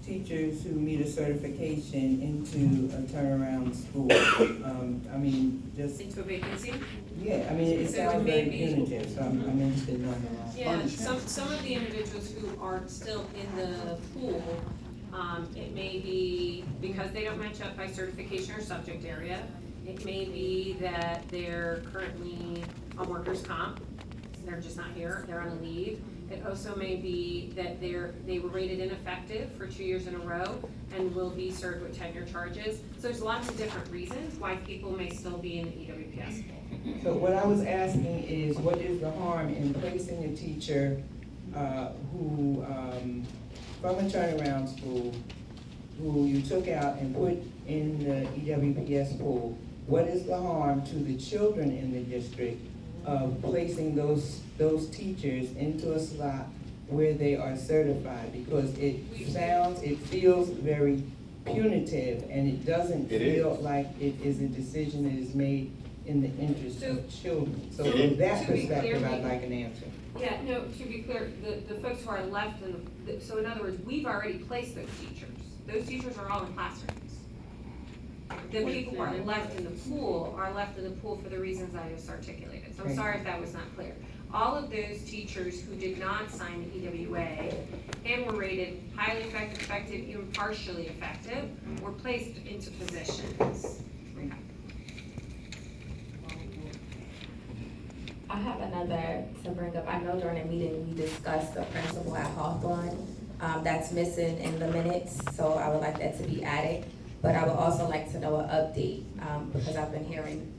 teachers who meet a certification into a turnaround school? I mean, just, Into a vacancy? yeah, I mean, it So sounds it may very be- punitive, so I'm interested in knowing the Yeah, punishment. some of the individuals who are still in the pool, it may be because they don't match up by certification or subject area. It may be that they're currently on workers' comp, they're just not here, they're on a leave. It also may be that they were rated ineffective for 2 years in a row and will be served with tenure charges. So there's lots of different reasons why people may still be in the EWPS pool. So what I was asking is, what is the harm in placing a teacher who, from a turnaround school, who you took out and put in the EWPS pool? What is the harm to the children in the district of placing those teachers into a slot where they are certified? Because it feels very punitive, and it doesn't feel like it is a decision that is made in the interest of children. So from that to be perspective, clear, I'd like an answer. Yeah, no, to be clear, the folks who are left so in other words, we've already placed those teachers. Those teachers are all in classrooms. The people who are left in the pool are left in the pool for the reasons I just articulated. So I'm sorry if that was not clear. All of those teachers who did not sign the EWA and were rated highly effective, even partially effective, were placed into positions. Okay. I have another to bring up. I know during the meeting, we discussed the principal at Hawthorne. That's missing in the minutes, so I would like that to be added. But I would also like to know an update, because I've been hearing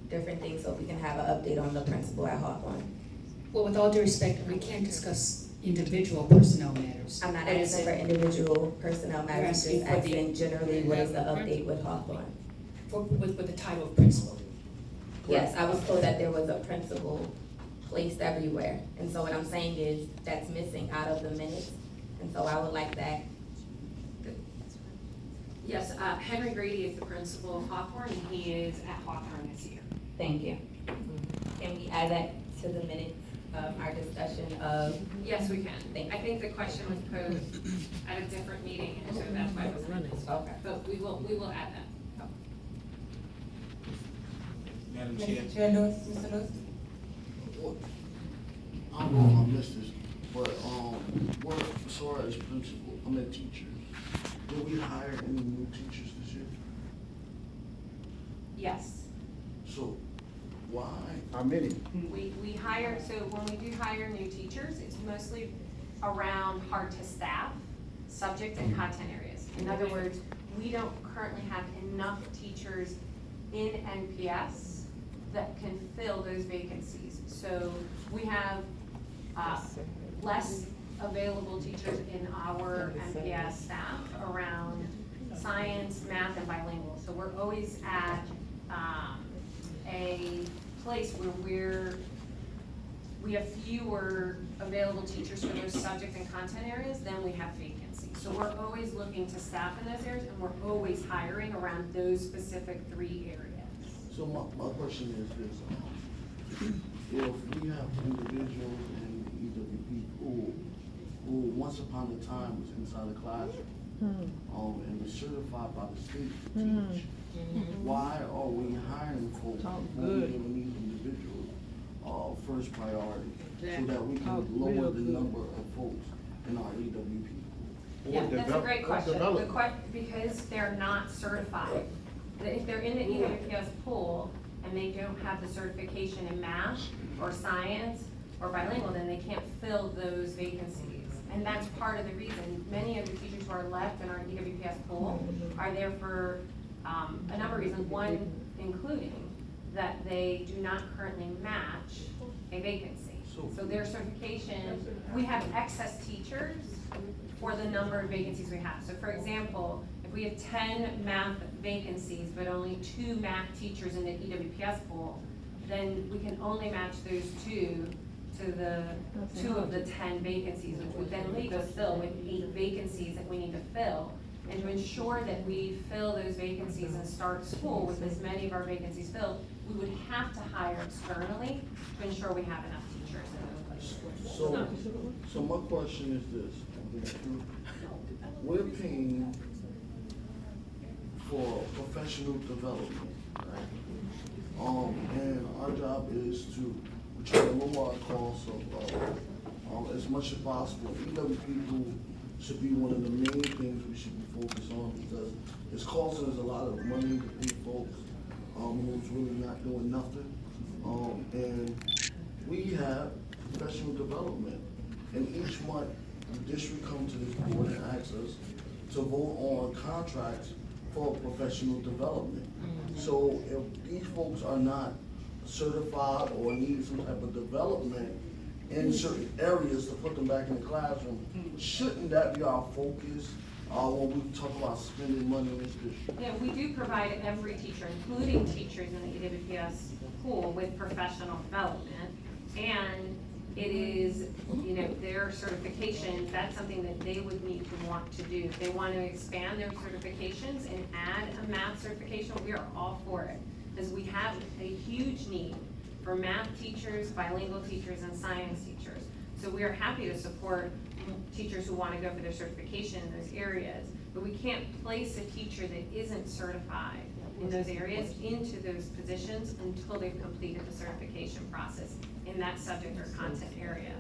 different things, so we can have an update on the principal at Hawthorne. Well, with all due respect, we can't discuss individual personnel matters. I'm not What is asking for it? individual personnel matters, asking just for the- asking generally, what is the update with Hawthorne? With the title of principal. Yes, I was told that there was a principal placed everywhere, and so what I'm saying is, that's missing out of the minutes, and so I would like that. Yes, Henry Grady is the principal of Hawthorne, and he is at Hawthorne this year. Thank you. Can we add that to the minutes of our discussion of? Yes, we can. Thank I think the question was posed at a different meeting, and so that's why it was running. Okay. But we will add that. Madam Chair. Chair Lewis, Mr. Lewis? I don't know if I missed this, but, what, as far as principal, teachers, did we hire any new teachers this year? Yes. So, why? How many? We hire, so when we do hire new teachers, it's mostly around hard to staff, subject and content areas. In other words, we don't currently have enough teachers in NPS that can fill those vacancies. So we have less available teachers in our NPS staff around science, math, and bilingual. So we're always at a place where we have fewer available teachers for those subject and content areas than we have vacancies. So we're always looking to staff in those areas, and we're always hiring around those specific 3 areas. So my question is this, if we have individuals in the EWP pool who once upon a time was inside a classroom, and was certified by the state to teach, why are we hiring folks who are giving these individuals, first priority, so that we can lower the number of folks in our EWP pool? Yeah, that's a great question. Because they're not certified. If they're in the EWPS pool and they don't have the certification in math or science or bilingual, then they can't fill those vacancies. And that's part of the reason. Many of the teachers who are left in our EWPS pool are there for a number of reasons. One, including that they do not currently match a vacancy. So their certification, we have excess teachers for the number of vacancies we have. So for example, if we have 10 math vacancies, but only 2 math teachers in the EWPS pool, then we can only match those 2 to the 2 of the 10 vacancies, which would then leave us still with 8 vacancies that we need to fill. And to ensure that we fill those vacancies and start school with as many of our vacancies filled, we would have to hire externally to ensure we have enough teachers in those places. So my question is this, We're paying for professional development, right? And our job is to try to lower our costs of, as much as possible. EWP pool should be one of the main things we should be focused on because it's costing us a lot of money to pay folks, who's really not doing nothing. And we have professional development. And each month, the district comes to this board and asks us to vote on contracts for professional development. So if these folks are not certified or need some type of development in certain areas to put them back in the classroom, shouldn't that be our focus when we talk about spending money in this district? Yeah, we do provide every teacher, including teachers in the EWPS pool, with professional development. And it is, you know, their certification, that's something that they would need to want to do. If they want to expand their certifications and add a math certification, we are all for it. Because we have a huge need for math teachers, bilingual teachers, and science teachers. So we are happy to support teachers who want to go for their certification in those areas. But we can't place a teacher that isn't certified in those areas into those positions until they've completed the certification process in that subject or content area.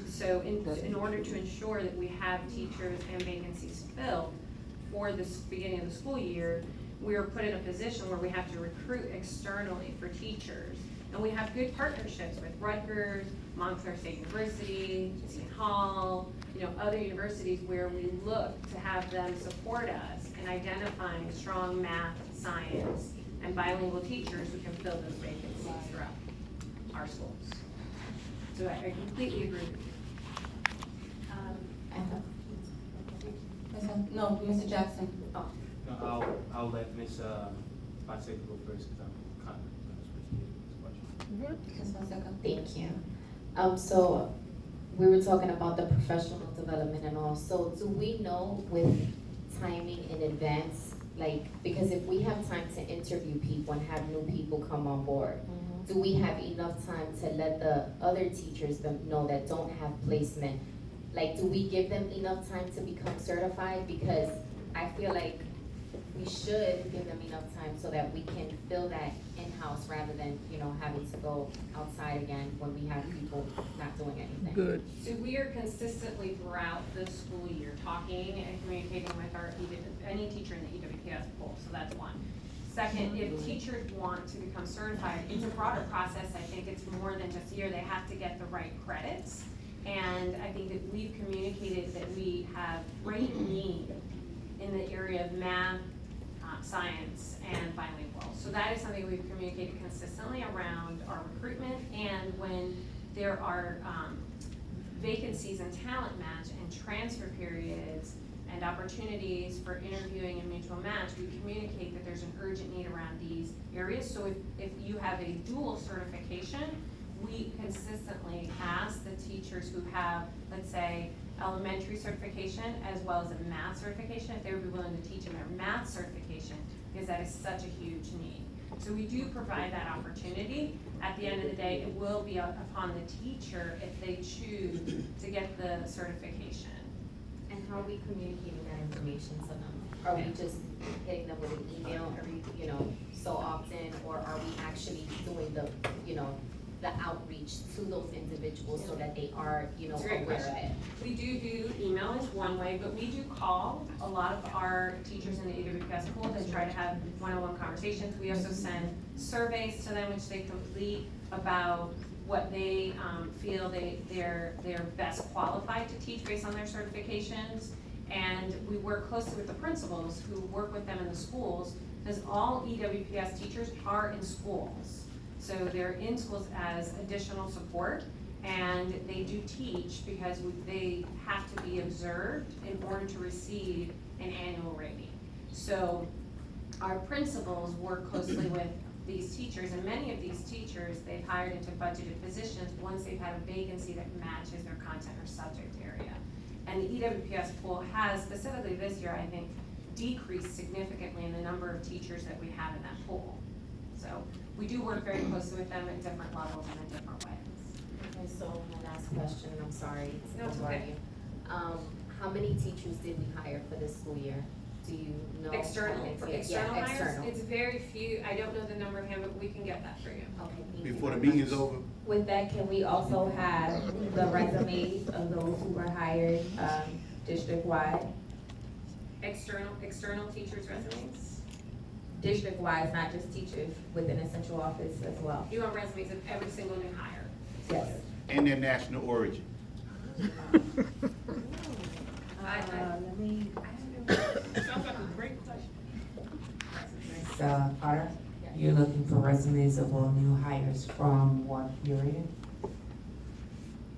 So in order to ensure that we have teachers and vacancies filled for the beginning of the school year, we are put in a position where we have to recruit externally for teachers. And we have good partnerships with Rutgers, Montclair State University, Seton Hall, you know, other universities where we look to have them support us in identifying strong math, science, and bilingual teachers who can fill those vacancies throughout our schools. So I completely agree with you. No, Mr. Jackson. Oh. No, I'll let Ms. Fonseca go first because I'm kind of going to switch this question. Thank you. So we were talking about the professional development and all. So do we know with timing in advance, like, because if we have time to interview people and have new people come on board, do we have enough time to let the other teachers know that don't have placement? Like, do we give them enough time to become certified? Because I feel like we should give them enough time so that we can fill that in-house rather than, you know, having to go outside again when we have people not doing anything. Good. So we are consistently throughout the school year talking and communicating with any teacher in the EWPS pool, so that's one. Second, if teachers want to become certified, it's a broader process. I think it's more than just a year. They have to get the right credits. And I think that we've communicated that we have great need in the area of math, science, and bilingual. So that is something we've communicated consistently around our recruitment, and when there are vacancies in talent match and transfer periods and opportunities for interviewing and mutual match, we communicate that there's an urgent need around these areas. So if you have a dual certification, we consistently ask the teachers who have, let's say, elementary certification as well as a math certification, if they would be willing to teach in their math certification, because that is such a huge need. So we do provide that opportunity. At the end of the day, it will be upon the teacher if they choose to get the certification. And how are we communicating that information to them? Are we just hitting them with an email every, you know, so often, or are we actually doing the, you know, the outreach to those individuals so that they are, you know, aware of it? We do email is one way, but we do call a lot of our teachers in the EWPS pool to try to have one-on-one conversations. We also send surveys to them which they complete about what they feel they're best qualified to teach based on their certifications. And we work closely with the principals who work with them in the schools, because all EWPS teachers are in schools. So they're in schools as additional support, and they do teach because they have to be observed in order to receive an annual rating. So our principals work closely with these teachers, and many of these teachers they've hired into budgeted positions once they've had a vacancy that matches their content or subject area. And the EWPS pool has, specifically this year, I think, decreased significantly in the number of teachers that we have in that pool. So we do work very closely with them at different levels and in different ways. Okay, so my last question, and I'm sorry No, to it's bother okay. you. How many teachers did we hire for this school year? Do you know? External, for Yeah, external hires, external. it's very few, I don't know the number of him, but we can get that for you. Okay, thank you Before the very meeting's much. over, With that, can we also have the resumes of those who were hired, district-wide? External teachers' resumes? District-wide, not just teachers within a central office as well? You want resumes of every single new hire? Yes. and their national origin. Let me. Sounds like a great question. Carter, you're looking for resumes of all new hires from what period?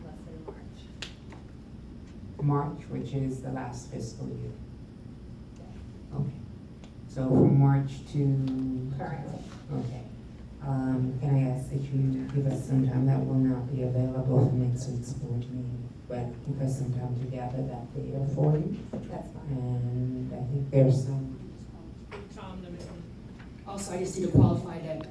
Let's say March. March, which is the last fiscal year. Okay. So from March to? Currently. Okay. Can I ask that you give us some time, that will not be available for next week's board meeting, but give us some time to gather that data for you? That's fine. And I think there's some, Also, I just need to qualify that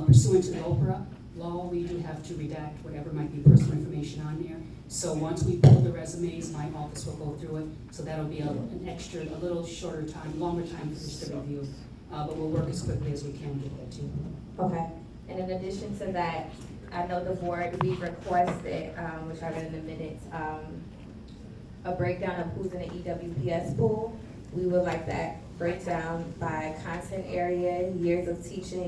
pursuant to the Oprah law, we do have to redact whatever might be personal information on there. So once we pull the resumes, my office will go through it, so that'll be an extra, a little shorter time, longer time for us to review. But we'll work as quickly as we can to get that to you. Okay, and in addition to that, I know the board, we requested, which I read in the minutes, a breakdown of who's in the EWPS pool. We would like that breakdown by content area, years of teaching,